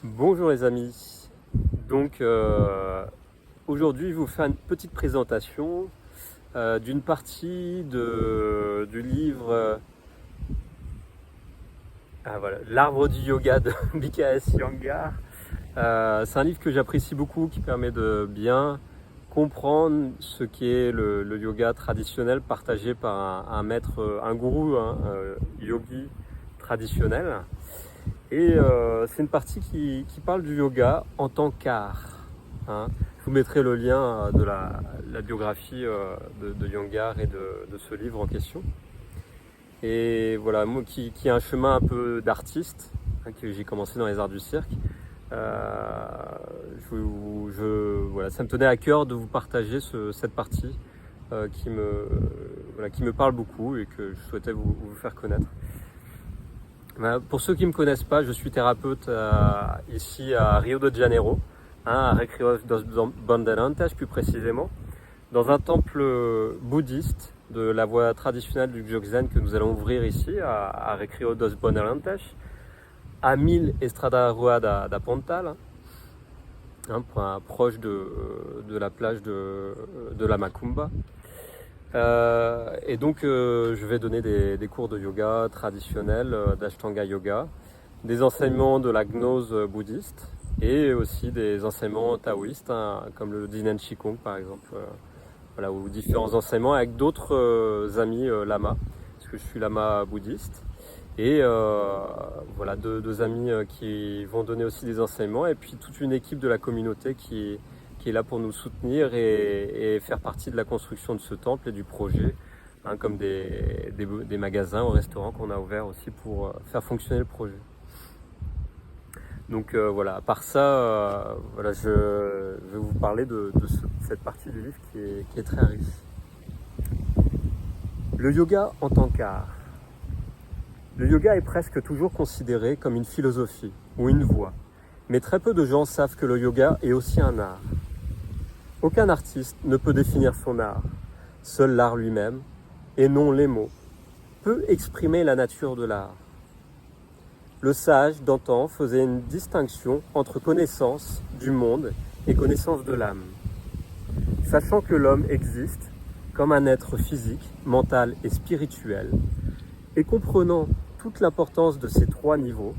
Bonjour les amis, donc aujourd'hui je vous fais une petite présentation d'une partie du livre L'arbre du yoga de BKS Iyengar. C'est un livre que j'apprécie beaucoup qui permet de bien comprendre ce qu'est le yoga traditionnel partagé par un maître, un gourou, yogi traditionnel. Et c'est une partie qui parle du yoga en tant qu'art. Je vous mettrai le lien de la biographie de Iyengar et de ce livre en question. Et voilà, moi qui a un chemin un peu d'artiste, que j'ai commencé dans les arts du cirque, voilà, ça me tenait à cœur de vous partager cette partie qui me parle beaucoup et que je souhaitais vous faire connaître. Pour ceux qui ne me connaissent pas, je suis thérapeute ici à Rio de Janeiro, à Recreio dos Bandeirantes plus précisément, dans un temple bouddhiste de la voie traditionnelle du Dzogchen que nous allons ouvrir ici à Recreio dos Bandeirantes, à 1000 Estrada Rua da Pontal, proche de la plage de la Macumba. Et donc je vais donner des cours de yoga traditionnels, d'Ashtanga Yoga, des enseignements de la gnose bouddhiste et aussi des enseignements taoïstes, comme le Dinan Qigong par exemple, voilà, ou différents enseignements avec d'autres amis lamas, parce que je suis lama bouddhiste. Et voilà, deux amis qui vont donner aussi des enseignements, et puis toute une équipe de la communauté qui est là pour nous soutenir et faire partie de la construction de ce temple et du projet, comme des magasins ou restaurants qu'on a ouverts aussi pour faire fonctionner le projet. Donc voilà, à part ça, voilà, je vais vous parler de cette partie du livre qui est très riche. Le yoga en tant qu'art. Le yoga est presque toujours considéré comme une philosophie ou une voie, mais très peu de gens savent que le yoga est aussi un art. Aucun artiste ne peut définir son art. Seul l'art lui-même, et non les mots, peut exprimer la nature de l'art. Le sage d'antan faisait une distinction entre connaissance du monde et connaissance de l'âme. Sachant que l'homme existe comme un être physique, mental et spirituel, et comprenant toute l'importance de ces trois niveaux,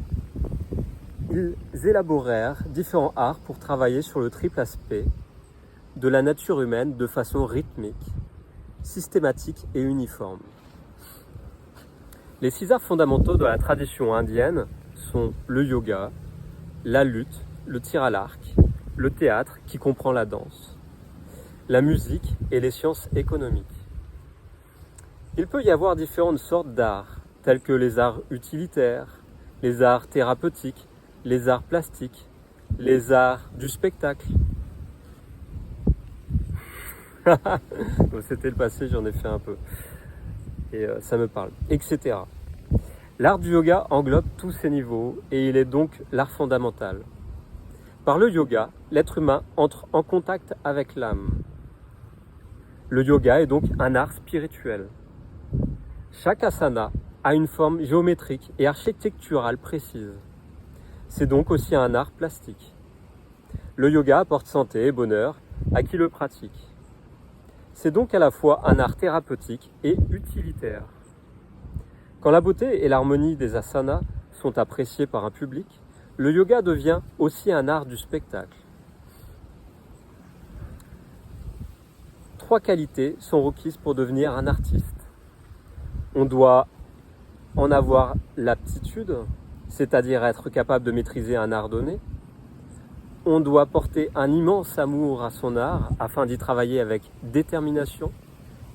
ils élaborèrent différents arts pour travailler sur le triple aspect de la nature humaine de façon rythmique, systématique et uniforme. Les 6 arts fondamentaux de la tradition indienne sont le yoga, la lutte, le tir à l'arc, le théâtre qui comprend la danse, la musique et les sciences économiques. Il peut y avoir différentes sortes d'arts, tels que les arts utilitaires, les arts thérapeutiques, les arts plastiques, les arts du spectacle. C'était le passé, j'en ai fait un peu. Et ça me parle, etc. L'art du yoga englobe tous ces niveaux et il est donc l'art fondamental. Par le yoga, l'être humain entre en contact avec l'âme. Le yoga est donc un art spirituel. Chaque asana a une forme géométrique et architecturale précise. C'est donc aussi un art plastique. Le yoga apporte santé et bonheur à qui le pratique. C'est donc à la fois un art thérapeutique et utilitaire. Quand la beauté et l'harmonie des asanas sont appréciées par un public, le yoga devient aussi un art du spectacle. 3 qualités sont requises pour devenir un artiste. On doit en avoir l'aptitude, c'est-à-dire être capable de maîtriser un art donné. On doit porter un immense amour à son art afin d'y travailler avec détermination,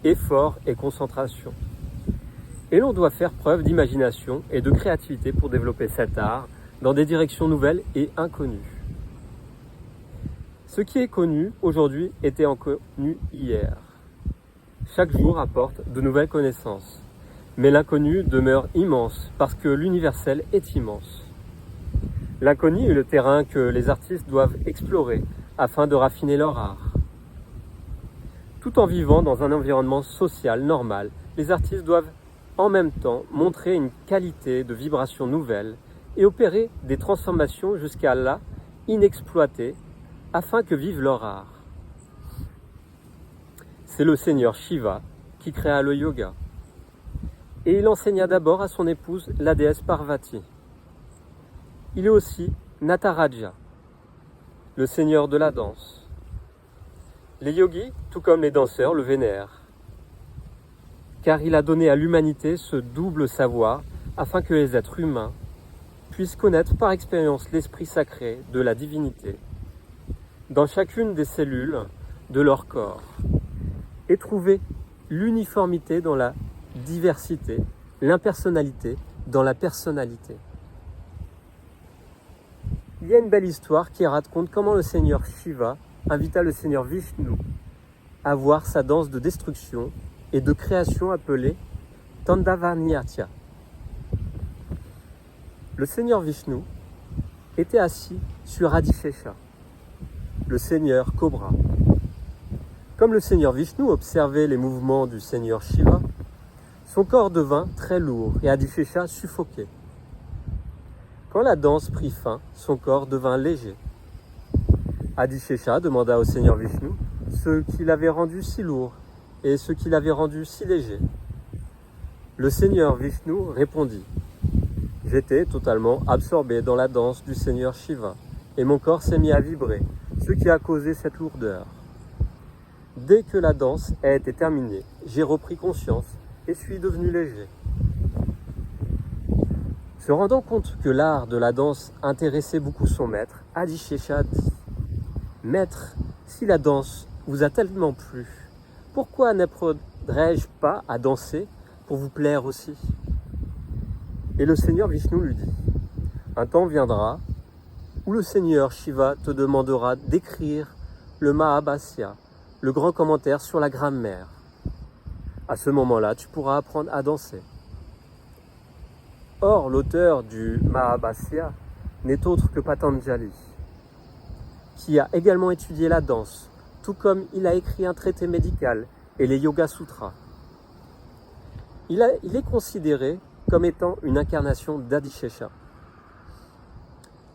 effort et concentration. Et l'on doit faire preuve d'imagination et de créativité pour développer cet art dans des directions nouvelles et inconnues. Ce qui est connu aujourd'hui était inconnu hier. Chaque jour apporte de nouvelles connaissances, mais l'inconnu demeure immense parce que l'universel est immense. L'inconnu est le terrain que les artistes doivent explorer afin de raffiner leur art. Tout en vivant dans un environnement social normal, les artistes doivent en même temps montrer une qualité de vibration nouvelle et opérer des transformations jusqu'à là inexploitées afin que vive leur art. C'est le Seigneur Shiva qui créa le yoga. Et il enseigna d'abord à son épouse, la déesse Parvati. Il est aussi Nataraja, le seigneur de la danse. Les yogis, tout comme les danseurs, le vénèrent, car il a donné à l'humanité ce double savoir afin que les êtres humains puissent connaître par expérience l'esprit sacré de la divinité dans chacune des cellules de leur corps et trouver l'uniformité dans la diversité, l'impersonnalité dans la personnalité. Il y a une belle histoire qui raconte comment le Seigneur Shiva invita le Seigneur Vishnu à voir sa danse de destruction et de création appelée Tandavanyatya. Le Seigneur Vishnu était assis sur Adishesha, le Seigneur Cobra. Comme le Seigneur Vishnu observait les mouvements du Seigneur Shiva, son corps devint très lourd et Adishesha suffoqué. Quand la danse prit fin, son corps devint léger. Adishesha demanda au Seigneur Vishnu ce qui l'avait rendu si lourd et ce qui l'avait rendu si léger. Le Seigneur Vishnu répondit : « J'étais totalement absorbé dans la danse du Seigneur Shiva et mon corps s'est mis à vibrer, ce qui a causé cette lourdeur. Dès que la danse a été terminée, j'ai repris conscience et suis devenu léger. » Se rendant compte que l'art de la danse intéressait beaucoup son maître, Adishesha dit : « Maître, si la danse vous a tellement plu, pourquoi n'apprendrais-je pas à danser pour vous plaire aussi ?» Et le Seigneur Vishnu lui dit : « Un temps viendra où le Seigneur Shiva te demandera d'écrire le Mahabhasya, le grand commentaire sur la grammaire. À ce moment-là, tu pourras apprendre à danser. » Or, l'auteur du Mahabhasya n'est autre que Patanjali, qui a également étudié la danse, tout comme il a écrit un traité médical et les Yoga Sutras. Il est considéré comme étant une incarnation d'Adishesha.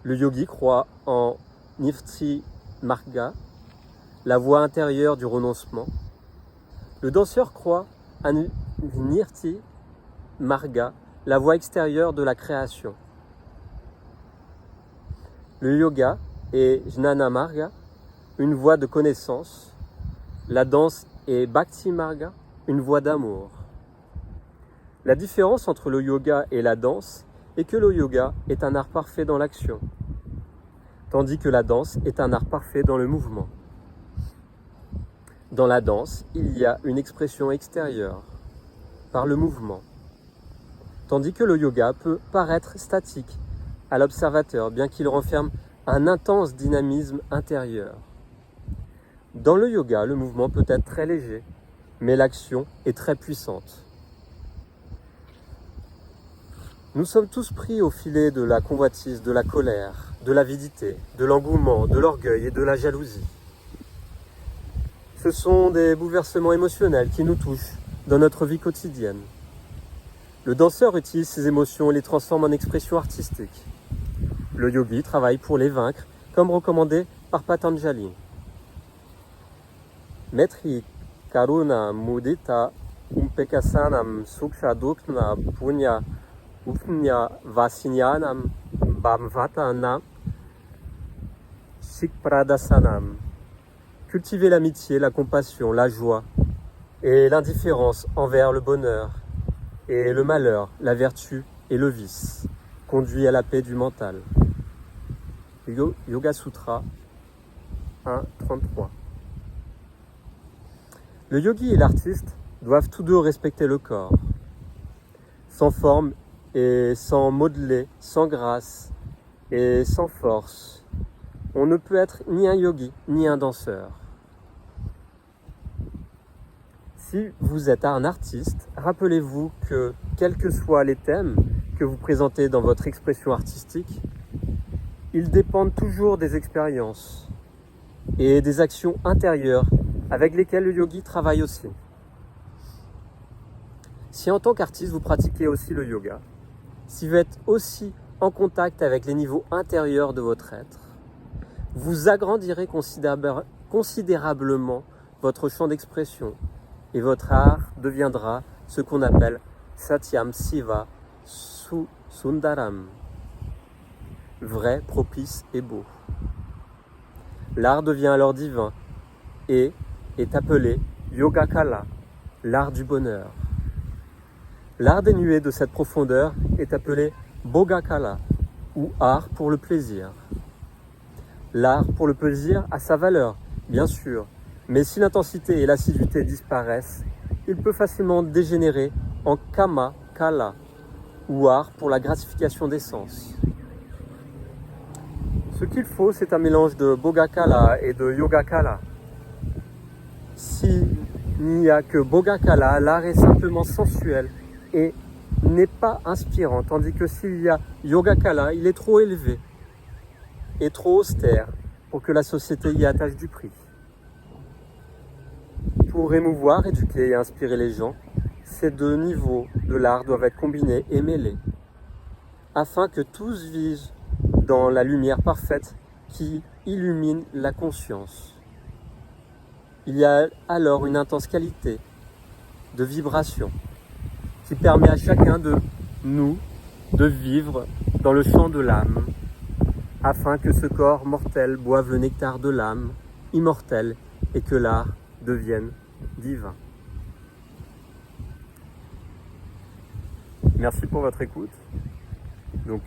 Le yogi croit en Nirti Marga, la voie intérieure du renoncement. Le danseur croit à Nirti Marga, la voie extérieure de la création. Le yoga est Jnana Marga, une voie de connaissance. La danse est Bhakti Marga, une voie d'amour. La différence entre le yoga et la danse est que le yoga est un art parfait dans l'action, tandis que la danse est un art parfait dans le mouvement. Dans la danse, il y a une expression extérieure, par le mouvement, tandis que le yoga peut paraître statique à l'observateur, bien qu'il renferme un intense dynamisme intérieur. Dans le yoga, le mouvement peut être très léger, mais l'action est très puissante. Nous sommes tous pris au filet de la convoitise, de la colère, de l'avidité, de l'engouement, de l'orgueil et de la jalousie. Ce sont des bouleversements émotionnels qui nous touchent dans notre vie quotidienne. Le danseur utilise ces émotions et les transforme en expression artistique. Le yogi travaille pour les vaincre, comme recommandé par Patanjali. Maitri Karuna Mudita Umpekasanam Suksha Dukna Punya Upnya Vasinyanam Bhamvatana Sikpradasanam. Cultiver l'amitié, la compassion, la joie et l'indifférence envers le bonheur et le malheur, la vertu et le vice conduit à la paix du mental. Yoga Sutra 1.33. Le yogi et l'artiste doivent tous deux respecter le corps, sans forme et sans modeler, sans grâce et sans force. On ne peut être ni un yogi ni un danseur. Si vous êtes un artiste, rappelez-vous que, quels que soient les thèmes que vous présentez dans votre expression artistique, ils dépendent toujours des expériences et des actions intérieures avec lesquelles le yogi travaille aussi. Si en tant qu'artiste vous pratiquez aussi le yoga, si vous êtes aussi en contact avec les niveaux intérieurs de votre être, vous agrandirez considérablement votre champ d'expression et votre art deviendra ce qu'on appelle Satyam Siva Sundaram, vrai, propice et beau. L'art devient alors divin et est appelé Yoga-kala, l'art du bonheur. L'art dénué de cette profondeur est appelé Bhoga-kala, ou art pour le plaisir. L'art pour le plaisir a sa valeur, bien sûr, mais si l'intensité et l'assiduité disparaissent, il peut facilement dégénérer en Kama-kala, ou art pour la gratification des sens. Ce qu'il faut, c'est un mélange de Bhoga-kala et de Yoga-kala. S'il n'y a que Bhoga-kala, l'art est simplement sensuel et n'est pas inspirant, tandis que s'il y a Yoga-kala, il est trop élevé et trop austère pour que la société y attache du prix. Pour émouvoir, éduquer et inspirer les gens, ces deux niveaux de l'art doivent être combinés et mêlés, afin que tous vivent dans la lumière parfaite qui illumine la conscience. Il y a alors une intense qualité de vibration qui permet à chacun de nous de vivre dans le champ de l'âme, afin que ce corps mortel boive le nectar de l'âme immortelle et que l'art devienne divin. Merci pour votre écoute. Donc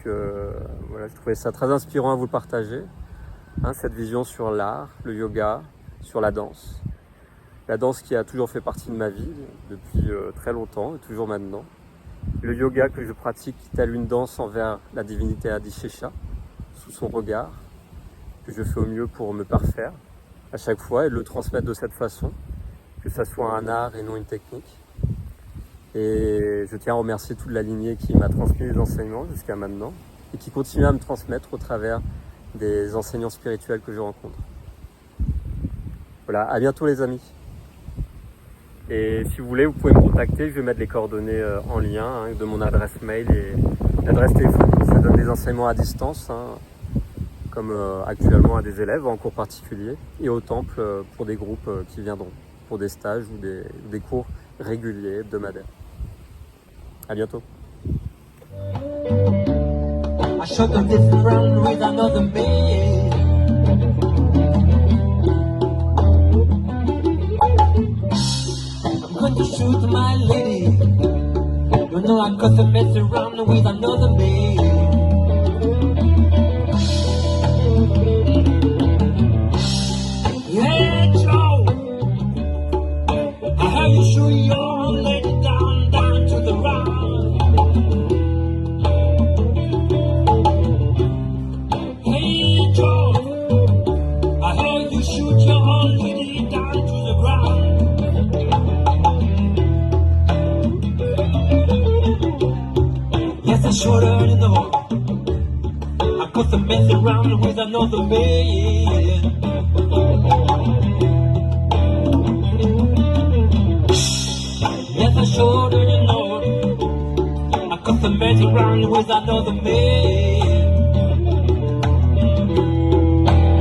voilà, je trouvais ça très inspirant à vous partager, cette vision sur l'art, le yoga, sur la danse. La danse qui a toujours fait partie de ma vie depuis très longtemps et toujours maintenant. Le yoga que je pratique tel une danse envers la divinité Adishesha, sous son regard, que je fais au mieux pour me parfaire à chaque fois et le transmettre de cette façon, que ça soit un art et non une technique. Et je tiens à remercier toute la lignée qui m'a transmis les enseignements jusqu'à maintenant et qui continue à me transmettre au travers des enseignants spirituels que je rencontre. Voilà, à bientôt les amis. Et si vous voulez, vous pouvez me contacter, je vais mettre les coordonnées en lien de mon adresse mail et l'adresse téléphone. Ça donne des enseignements à distance, comme actuellement à des élèves en cours particulier, et au temple pour des groupes qui viendront, pour des stages ou des cours réguliers, hebdomadaires. À bientôt. I shot a different round with another man. I'm going to shoot my lady. You know I got to mess around with another man. Yeah, Joe, I heard you shoot your lady down to the ground. Shorter than the hole. I got to mess around with another man. Yes, I shorter than the hole. I got to mess around with another man.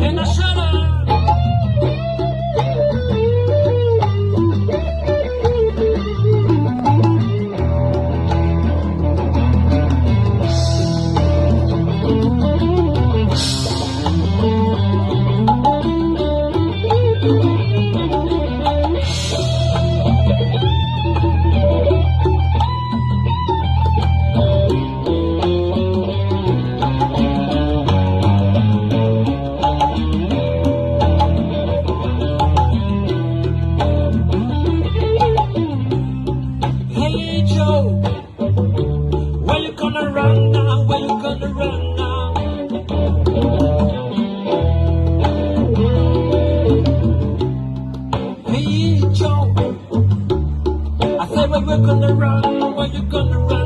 And I shut up. Where you gonna run?